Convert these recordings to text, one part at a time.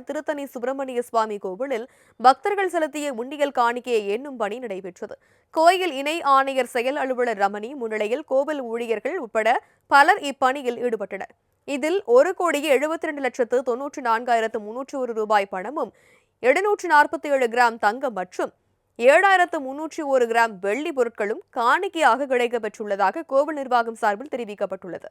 திருத்தணி சுப்பிரமணிய சுவாமி கோவிலில் பக்தர்கள் செலுத்திய உண்டியல் காணிக்கையை எண்ணும் பணி நடைபெற்றது. கோயில் இணை ஆணையர் செயல் அலுவலர் ரமணி முன்னிலையில் கோவில் ஊழியர்கள் உட்பட பலர் இப்பணியில் ஈடுபட்டனர். இதில் 1,72,94,301 ரூபாய் பணமும் 747 கிராம் தங்கம் மற்றும் 7,301 கிராம் வெள்ளி பொருட்களும் காணிக்கையாக கிடைக்கப்பெற்றுள்ளதாக கோவில் நிர்வாகம் சார்பில் தெரிவிக்கப்பட்டுள்ளது.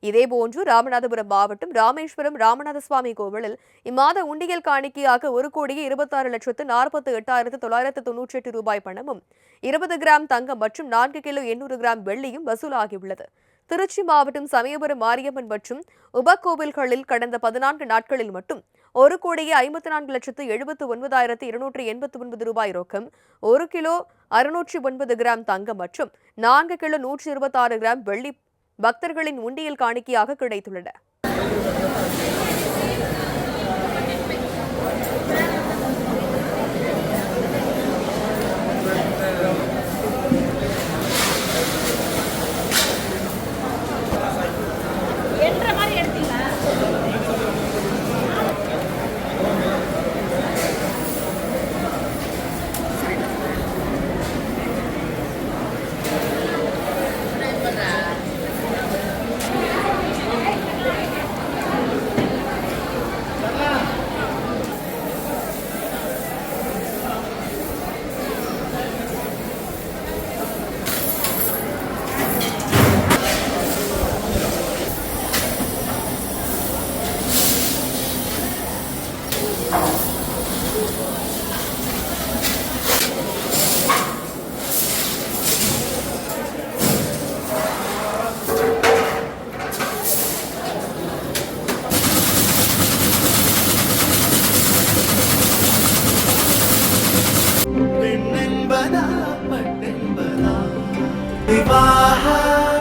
இதேபோன்று ராமநாதபுரம் மாவட்டம் ராமேஸ்வரம் ராமநாத சுவாமி கோவிலில் இம்மாத உண்டியல் காணிக்கையாக 1,26,48,998 ரூபாய் பணமும் 20 கிராம் தங்கம் மற்றும் 4 கிலோ 800 கிராம் வெள்ளியும் வசூலாகியுள்ளது. திருச்சி மாவட்டம் சமயபுரம் மாரியம்மன் மற்றும் உபகோவில்களில் கடந்த 14 நாட்களில் மட்டும் 1,54,79,289 ரூபாய் ரொக்கம், 1 கிலோ 609 கிராம் தங்கம் மற்றும் 4 கிலோ 126 கிராம் வெள்ளி பக்தர்களின் உண்டியல் காணிக்கையாக கிடைத்துள்ளன.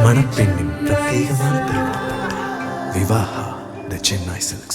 மணப்பெண்ணின் பிரத்யேகமான திருமணம் விவாஹா தி சென்னை சில்க்ஸ்.